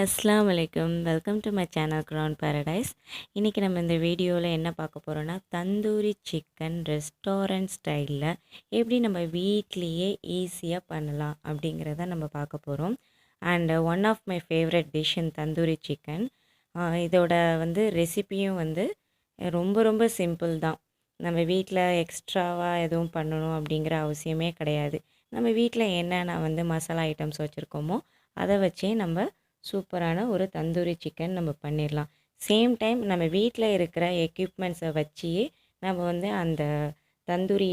அஸ்ஸலாமு அலைக்கும். Welcome to my channel ground Paradise. இன்றைக்கி நம்ம இந்த வீடியோவில் என்ன பார்க்க போகிறோன்னா, தந்தூரி சிக்கன் ரெஸ்டாரண்ட் ஸ்டைலில் எப்படி நம்ம வீட்லேயே ஈஸியாக பண்ணலாம் அப்படிங்கிறத நம்ம பார்க்க போகிறோம். And one of my favourite dish in tandoori chicken. இதோட ரெசிபியும் ரொம்ப ரொம்ப சிம்பிள் தான். நம்ம வீட்டில் எக்ஸ்ட்ராவாக எதுவும் பண்ணணும் அப்படிங்கிற அவசியமே கிடையாது. நம்ம வீட்டில் என்னென்ன மசாலா ஐட்டம்ஸ் வச்சுருக்கோமோ அதை வச்சே நம்ம சூப்பரான ஒரு தந்தூரி சிக்கன் நம்ம பண்ணிடலாம். சேம் டைம் நம்ம வீட்டில் இருக்கிற எக்யூப்மெண்ட்ஸை வச்சு நம்ம அந்த தந்தூரி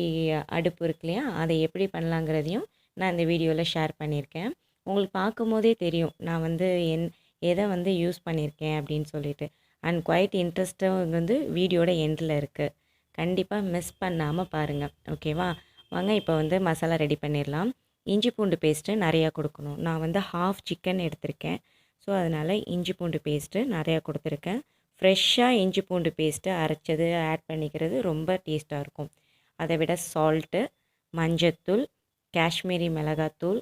அடுப்பு இருக்கு இல்லையா, அதை எப்படி பண்ணலாங்கிறதையும் நான் இந்த வீடியோவில் ஷேர் பண்ணியிருக்கேன். உங்களுக்கு பார்க்கும் போதே தெரியும் நான் எதை யூஸ் பண்ணியிருக்கேன் அப்படின்னு சொல்லிட்டு. அண்ட் குவைட் இன்ட்ரெஸ்ட்டாக வீடியோட எண்டில் இருக்குது. கண்டிப்பாக மிஸ் பண்ணாமல் பாருங்கள், ஓகேவா? வாங்க இப்போ மசாலா ரெடி பண்ணிடலாம். இஞ்சி பூண்டு பேஸ்ட்டு நிறையா கொடுக்கணும். நான் ஹாஃப் சிக்கன் எடுத்திருக்கேன். ஸோ அதனால் இஞ்சி பூண்டு பேஸ்ட்டு நிறையா கொடுத்துருக்கேன். ஃப்ரெஷ்ஷாக இஞ்சி பூண்டு பேஸ்ட்டு அரைச்சது ஆட் பண்ணிக்கிறது ரொம்ப டேஸ்ட்டாக இருக்கும். அதை விட சால்ட்டு, மஞ்சத்தூள், காஷ்மீரி மிளகாத்தூள்,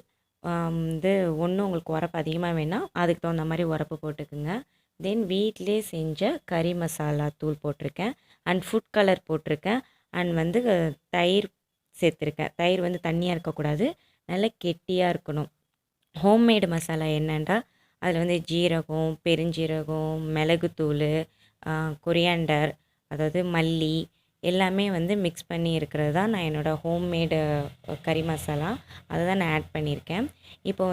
ஒன்று உங்களுக்கு உரப்பு அதிகமாக வேணால் அதுக்கு தகுந்த மாதிரி உரப்பு போட்டுக்குங்க. தென் வீட்டிலே செஞ்ச கறி மசாலா தூள் போட்டிருக்கேன். அண்ட் ஃபுட் கலர் போட்டிருக்கேன். அண்ட் தயிர் சேர்த்துருக்கேன். தயிர் தண்ணியாக இருக்கக்கூடாது, நல்லா கெட்டியாக இருக்கணும். ஹோம்மேடு மசாலா என்னென்னா அதில் ஜீரகம், பெருஞ்சீரகம், மிளகுத்தூள், கொரியாண்டர், அதாவது மல்லி எல்லாமே மிக்ஸ் பண்ணி இருக்கிறது தான் நான் என்னோடய ஹோம்மேடு கறி மசாலா. அதை தான் நான் ஆட் பண்ணியிருக்கேன். இப்போ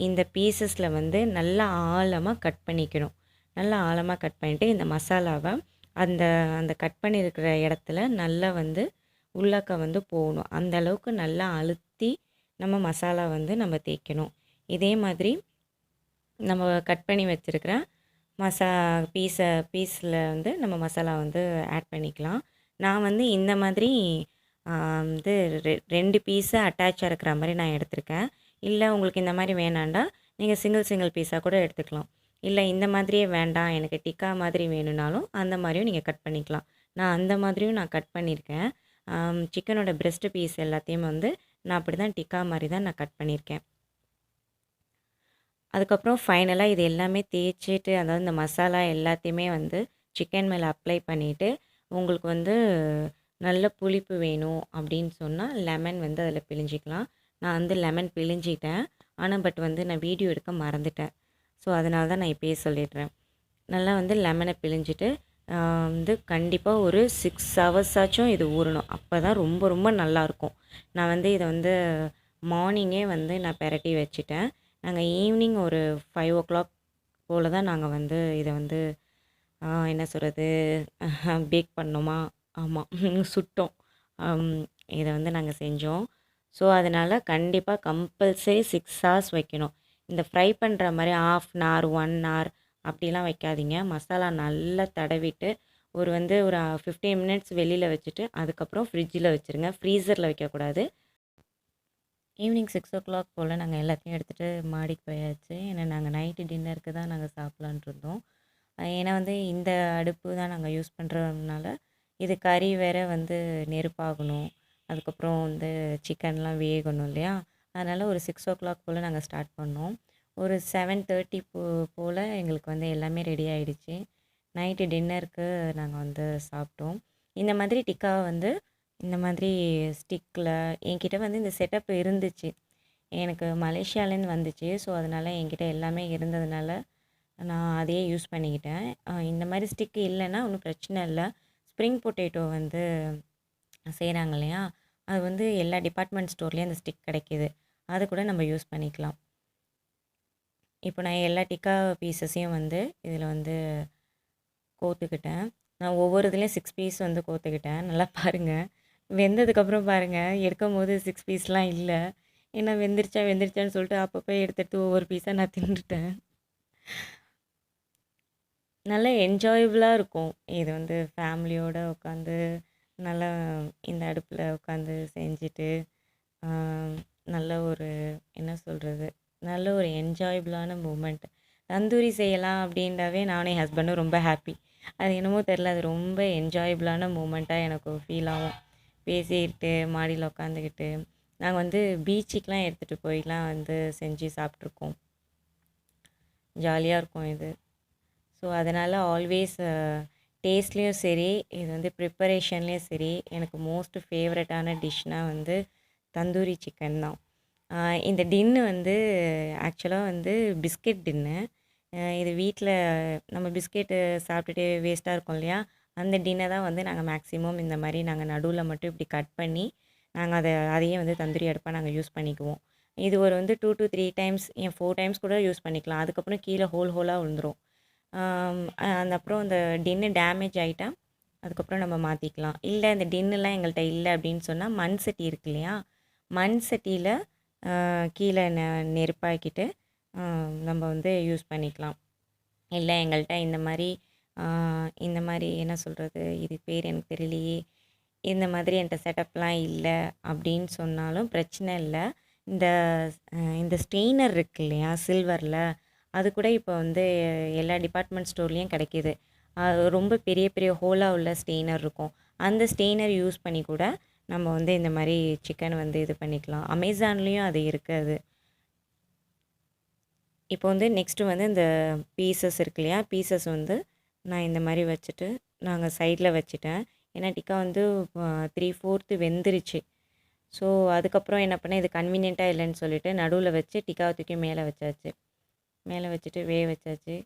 இந்த பீசஸில் நல்லா ஆழமாக கட் பண்ணிக்கணும். நல்லா ஆழமாக கட் பண்ணிவிட்டு இந்த மசாலாவை அந்த அந்த கட் பண்ணியிருக்கிற இடத்துல நல்லா உள்ளாக்க போகணும். அந்த அளவுக்கு நல்லா அழுத்தி நம்ம மசாலா நம்ம தேய்க்கணும். இதே மாதிரி நம்ம கட் பண்ணி வச்சுருக்கிற பீஸில் நம்ம மசாலா ஆட் பண்ணிக்கலாம். நான் இந்த மாதிரி ரெண்டு பீஸை அட்டாச்சாக இருக்கிற மாதிரி நான் எடுத்திருக்கேன். இல்லை உங்களுக்கு இந்த மாதிரி வேணாண்டா நீங்கள் சிங்கிள் பீஸாக கூட எடுத்துக்கலாம். இல்லை இந்த மாதிரியே வேண்டாம் எனக்கு டிக்கா மாதிரி வேணும்னாலும் அந்த மாதிரியும் நீங்கள் கட் பண்ணிக்கலாம். நான் அந்த மாதிரியும் நான் கட் பண்ணியிருக்கேன். சிக்கனோட பிரெஸ்ட் பீஸ் எல்லாத்தையும் நான் அப்படி தான் டிக்கா மாதிரி தான் நான் கட் பண்ணியிருக்கேன். அதுக்கப்புறம் ஃபைனலாக இது எல்லாமே தேய்ச்சிட்டு, அதாவது இந்த மசாலா எல்லாத்தையுமே சிக்கன் மேலே அப்ளை பண்ணிவிட்டு, உங்களுக்கு நல்ல புளிப்பு வேணும் அப்படின்னு சொன்னால் லெமன் அதில் பிழிஞ்சிக்கலாம். நான் லெமன் பிழிஞ்சிட்டேன். ஆனால் நான் வீடியோ எடுக்க மறந்துட்டேன். ஸோ அதனால தான் நான் இப்போயே சொல்லிடுறேன். நல்லா லெமனை பிழிஞ்சிட்டு கண்டிப்பாக ஒரு 6 hours ஆச்சும் இது ஊறணும். அப்போ தான் ரொம்ப ரொம்ப நல்லாயிருக்கும். நான் இதை மார்னிங்கே நான் பெரட்டி வச்சுட்டேன். நாங்கள் ஈவினிங் ஒரு 5 o'clock போல் தான் நாங்கள் இதை என்ன சொல்கிறது பேக் பண்ணோமா, ஆமாம் சுட்டோம். இதை நாங்கள் செஞ்சோம். ஸோ அதனால் கண்டிப்பாக கம்பல்சரி 6 hours வைக்கணும். இந்த ஃப்ரை பண்ணுற மாதிரி 1/2 hour 1 hour அப்படிலாம் வைக்காதீங்க. மசாலா நல்லா தடவிட்டு ஒரு 15 minutes வெளியில் வச்சுட்டு அதுக்கப்புறம் ஃப்ரிட்ஜில் வச்சுருங்க. ஃப்ரீசரில் வைக்கக்கூடாது. ஈவினிங் 6 o'clock போல் நாங்கள் எல்லாத்தையும் எடுத்துகிட்டு மாடிக்கு போயாச்சு. ஏன்னா நாங்கள் நைட்டு டின்னருக்கு தான் நாங்கள் சாப்பிட்லான்ட்டு இருந்தோம். ஏன்னா இந்த அடுப்பு தான் நாங்கள் யூஸ் பண்ணுறதுனால இது கறி வேறு நெருப்பாகணும். அதுக்கப்புறம் சிக்கன்லாம் வேகணும் இல்லையா, அதனால் ஒரு 6 o'clock போல் நாங்கள் ஸ்டார்ட் பண்ணோம். ஒரு 7:30 போல் எங்களுக்கு எல்லாமே ரெடி ஆகிடுச்சு. நைட்டு டின்னருக்கு நாங்கள் சாப்பிட்டோம். இந்த மாதிரி டிக்காவை இந்த மாதிரி ஸ்டிக்கில் என்கிட்ட இந்த செட்டப் இருந்துச்சு. எனக்கு மலேசியாலேருந்து வந்துச்சு. ஸோ அதனால் என்கிட்ட எல்லாமே இருந்ததுனால நான் அதையே யூஸ் பண்ணிக்கிட்டேன். இந்த மாதிரி ஸ்டிக்கு இல்லைன்னா ஒன்றும் பிரச்சனை இல்லை. ஸ்ப்ரிங் பொட்டேட்டோ செய்கிறாங்க இல்லையா, அது எல்லா டிபார்ட்மெண்ட் ஸ்டோர்லேயும் அந்த ஸ்டிக் கிடைக்கிது. அது கூட நம்ம யூஸ் பண்ணிக்கலாம். இப்போ நான் எல்லா டிக்கா பீசஸையும் இதில் கோர்த்துக்கிட்டேன். நான் ஒவ்வொரு இதுலேயும் 6 பீஸ் கோர்த்துக்கிட்டேன். நல்லா பாருங்கள். வெந்ததுக்கப்புறம் பாருங்கள், எடுக்கும்போது 6 பீஸ்லாம் இல்லை. ஏன்னா வெந்துருச்சான்னு சொல்லிட்டு அப்பப்போ எடுத்து ஒவ்வொரு பீஸாக நான் தின்னுட்டேன். நல்லா என்ஜாயபுளாக இருக்கும். இது ஃபேமிலியோடு உட்காந்து நல்லா இந்த அடுப்பில் உட்காந்து செஞ்சுட்டு நல்ல ஒரு என்ன சொல்கிறது, நல்ல ஒரு என்ஜாயபுளான மூமெண்ட். தந்தூரி செய்யலாம் அப்படின்றாவே நானும் என் ஹஸ்பண்டும் ரொம்ப ஹாப்பி. அது என்னமோ தெரில, அது ரொம்ப என்ஜாயபுளான மூமெண்ட்டாக எனக்கு ஃபீல் ஆகும். பேசிக்கிட்டு மாடியில் உட்காந்துக்கிட்டு நாங்கள் பீச்சுக்கெலாம் எடுத்துகிட்டு போய்லாம் செஞ்சு சாப்பிட்ருக்கோம். ஜாலியாக இருக்கும் இது. ஸோ அதனால் ஆல்வேஸ் டேஸ்ட்லேயும் சரி, இது வந்து ப்ரிப்பரேஷன்லேயும் சரி, எனக்கு மோஸ்ட் ஃபேவரட்டான டிஷ்னால் வந்து தந்தூரி சிக்கன் தான். இந்த டின்னு வந்து ஆக்சுவலாக வந்து பிஸ்கெட் டின்னு. இது வீட்டில் நம்ம பிஸ்கெட்டு சாப்பிட்டுட்டு வேஸ்ட்டாக இருக்கும் இல்லையா, அந்த டின்னை தான் வந்து நாங்கள் மேக்ஸிமம் இந்த மாதிரி நாங்கள் நடுவில் மட்டும் இப்படி கட் பண்ணி நாங்கள் அதையே வந்து தந்தூரி அடுப்பாக நாங்கள் யூஸ் பண்ணிக்குவோம். இது ஒரு வந்து 2 to 3 டைம்ஸ், 4 டைம்ஸ் கூட யூஸ் பண்ணிக்கலாம். அதுக்கப்புறம் கீழே ஹோலாக விழுந்துரும். அந்த அப்புறம் அந்த டின்னு டேமேஜ் ஆகிட்டா அதுக்கப்புறம் நம்ம மாற்றிக்கலாம். இல்லை இந்த டின்னுலாம் எங்கள்கிட்ட இல்லை அப்படின்னு சொன்னால் மண் சட்டி இருக்கு இல்லையா, மண் சட்டியில் கீழே நெருப்பாக்கிட்டு நம்ம வந்து யூஸ் பண்ணிக்கலாம். இல்லை எங்கள்கிட்ட இந்த மாதிரி என்ன சொல்கிறது, இது பேர் எனக்கு தெரியலையே, இந்த மாதிரி என்கிட்ட செட்டப்லாம் இல்லை அப்படின்னு சொன்னாலும் பிரச்சனை இல்லை. இந்த இந்த ஸ்டெய்னர் இருக்கு இல்லையா சில்வரில், அது கூட இப்போ வந்து எல்லா டிபார்ட்மெண்ட் ஸ்டோர்லேயும் கிடைக்கிது. ரொம்ப பெரிய பெரிய ஹோலாக உள்ள ஸ்டெய்னர் இருக்கும். அந்த ஸ்டெய்னர் யூஸ் பண்ணி கூட நம்ம வந்து இந்த மாதிரி சிக்கன் வந்து இது பண்ணிக்கலாம். அமேசான்லேயும் அது இருக்குது. இப்போ வந்து நெக்ஸ்ட்டு வந்து இந்த பீசஸ் இருக்கு இல்லையா, பீசஸ் வந்து நான் இந்த மாதிரி வச்சுட்டு நாங்கள் சைடில் வச்சுட்டேன். ஏன்னா டிக்கா வந்து 3/4 வெந்துருச்சு. ஸோ அதுக்கப்புறம் என்ன பண்ணேன், இது கன்வீனியண்ட்டாக இல்லைன்னு சொல்லிவிட்டு நடுவில் வச்சு டிக்காவை தூக்கி மேலே வச்சாச்சு. மேலே வச்சுட்டு வச்சாச்சு.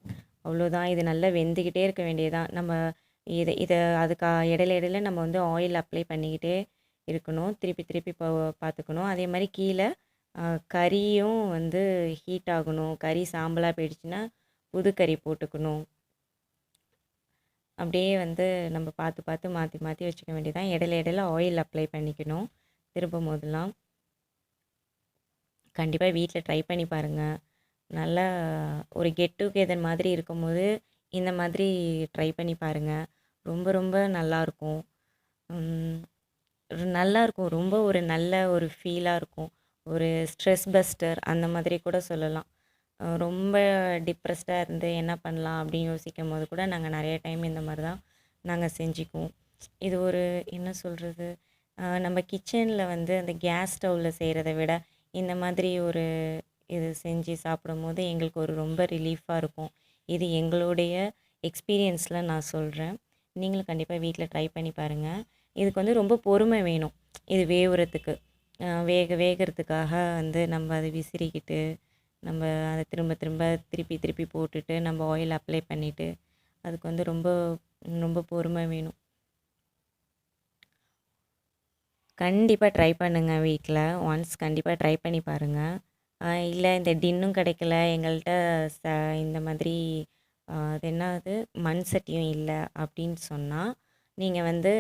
அவ்வளோதான். இது நல்லா வெந்துக்கிட்டே இருக்க வேண்டியதான். நம்ம இதை அதுக்கு இடையில நம்ம வந்து ஆயில் அப்ளை பண்ணிக்கிட்டே இருக்கணும். திருப்பி திருப்பி பார்த்துக்கணும். அதே மாதிரி கீழே கறியும் வந்து ஹீட் ஆகணும். கறி சாம்பலாக போயிடுச்சுன்னா புது கறி போட்டுக்கணும். அப்படியே வந்து நம்ம பார்த்து பார்த்து மாற்றி மாற்றி வச்சுக்க வேண்டியதான். இடையில ஆயில் அப்ளை பண்ணிக்கணும் திரும்பும் போதெல்லாம். கண்டிப்பாக வீட்டில் ட்ரை பண்ணி பாருங்கள். நல்லா ஒரு கெட் டுகெதர் மாதிரி இருக்கும்போது இந்த மாதிரி ட்ரை பண்ணி பாருங்கள். ரொம்ப ரொம்ப நல்லாயிருக்கும். நல்லாயிருக்கும். ரொம்ப ஒரு நல்ல ஒரு ஃபீலாக இருக்கும். ஒரு ஸ்ட்ரெஸ் பஸ்டர் அந்த மாதிரி கூட சொல்லலாம். ரொம்ப டிப்ரெஸ்டாக இருந்து என்ன பண்ணலாம் அப்படின்னு யோசிக்கும் போது கூட நாங்கள் நிறைய டைம் இந்த மாதிரி தான் நாங்கள் செஞ்சுக்குவோம். இது ஒரு என்ன சொல்கிறது, நம்ம கிச்சனில் வந்து அந்த கேஸ் ஸ்டவ்வில் செய்கிறத விட இந்த மாதிரி ஒரு இது செஞ்சு சாப்பிடும்போது எங்களுக்கு ஒரு ரொம்ப ரிலீஃபாக இருக்கும். இது எங்களுடைய எக்ஸ்பீரியன்ஸில் நான் சொல்கிறேன். நீங்களும் கண்டிப்பாக வீட்டில் ட்ரை பண்ணி பாருங்கள். இதுக்கு வந்து ரொம்ப பொறுமை வேணும். இது வேகிறதுக்கு வேகிறதுக்காக வந்து நம்ம அதை விசிறிக்கிட்டு நம்ம அதை திரும்ப திரும்ப திருப்பி திருப்பி போட்டுட்டு நம்ம ஆயில் அப்ளை பண்ணிவிட்டு அதுக்கு வந்து ரொம்ப ரொம்ப பொறுமை வேணும். கண்டிப்பாக ட்ரை பண்ணுங்கள் வீட்டில். ஒன்ஸ் கண்டிப்பாக ட்ரை பண்ணி பாருங்கள். இல்லை இந்த டின்னும் கிடைக்கல எங்கள்கிட்ட இந்த மாதிரி அது என்னது மண் சட்டியும் இல்லை அப்படின்னு சொன்னால் நீங்கள் வந்து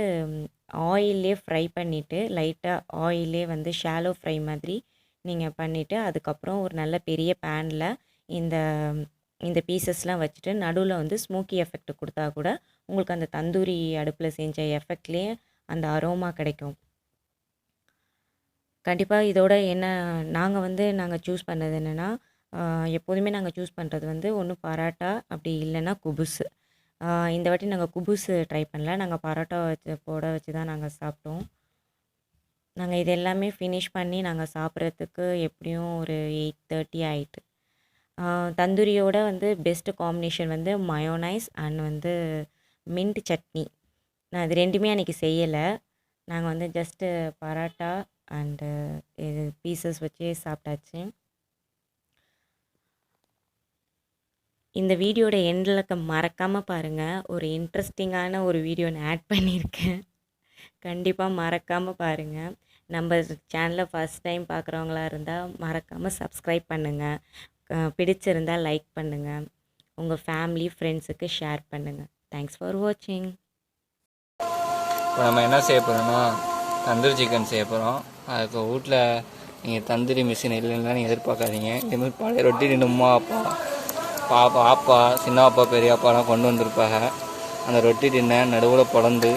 ஆயிலே ஃப்ரை பண்ணிவிட்டு லைட்டாக ஆயிலே வந்து ஷாலோ ஃப்ரை மாதிரி நீங்கள் பண்ணிவிட்டு அதுக்கப்புறம் ஒரு நல்ல பெரிய பேனில் இந்த இந்த பீசஸ்லாம் வச்சுட்டு நடுவில் வந்து ஸ்மோக்கி எஃபெக்ட் கொடுத்தா கூட உங்களுக்கு அந்த தந்தூரி அடுப்பில் செஞ்ச எஃபெக்ட்லேயே அந்த அரோமா கிடைக்கும். கண்டிப்பாக இதோட என்ன நாங்கள் சூஸ் பண்ணது என்னென்னா, எப்போதுமே நாங்கள் சூஸ் பண்ணுறது வந்து ஒன்று பரோட்டா, அப்படி இல்லைன்னா குபுஸு. இந்த வாட்டி நாங்கள் குபுஸு ட்ரை பண்ணல. நாங்கள் பரோட்டா வச்சு தான் நாங்கள் சாப்பிட்டோம். நாங்கள் இது எல்லாமே ஃபினிஷ் பண்ணி நாங்கள் சாப்பிட்றதுக்கு எப்படியும் ஒரு 8:30 ஆயிட்டு. தந்தூரியோட வந்து பெஸ்ட்டு காம்பினேஷன் வந்து மயோனைஸ் அண்ட் வந்து மின்ட் சட்னி. நான் இது 2மே அன்றைக்கி செய்யலை. நாங்கள் வந்து ஜஸ்ட்டு பரோட்டா அண்டு இது பீசஸ் வச்சு சாப்பிட்டாச்சு. இந்த வீடியோட எண்டில் மறக்காமல் பாருங்கள். ஒரு இன்ட்ரெஸ்டிங்கான ஒரு வீடியோ நான் ஆட் பண்ணியிருக்கேன். கண்டிப்பாக மறக்காமல் பாருங்கள். நம்ம சேனலை ஃபஸ்ட் டைம் பார்க்குறவங்களா இருந்தால் மறக்காமல் சப்ஸ்கிரைப் பண்ணுங்கள். பிடிச்சிருந்தால் லைக் பண்ணுங்கள். உங்கள் ஃபேமிலி ஃப்ரெண்ட்ஸுக்கு ஷேர் பண்ணுங்கள். தேங்க்ஸ் ஃபார் வாட்சிங். இப்போ நம்ம என்ன செய்ய போகிறோம்னா தந்தூரி சிக்கன் செய்ய போகிறோம். அதுக்கு வீட்டில் நீங்கள் தந்தூரி மிஷின் இல்லைன்னா நீங்கள் எதிர்பார்க்காதீங்க. இதேமாதிரி பழைய ரொட்டி நின்றுமா அப்பா சின்ன அப்பா பெரிய அப்பாலாம் கொண்டு வந்திருப்பாங்க. அந்த ரொட்டி டின்னை நடுவில் பிளந்து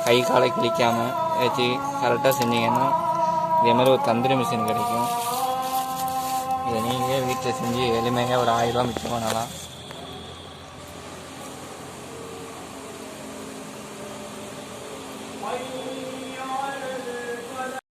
கை காலை கிழிக்காமல் வச்சு கரெக்டாக செஞ்சிங்கன்னா இதேமாதிரி ஒரு தந்தூரி மிஷின் கிடைக்கும். இதை நீங்களே வீட்டில் செஞ்சு எளிமையாக ஒரு 1000 ரூபா மிச்சம் பண்ணலாம்.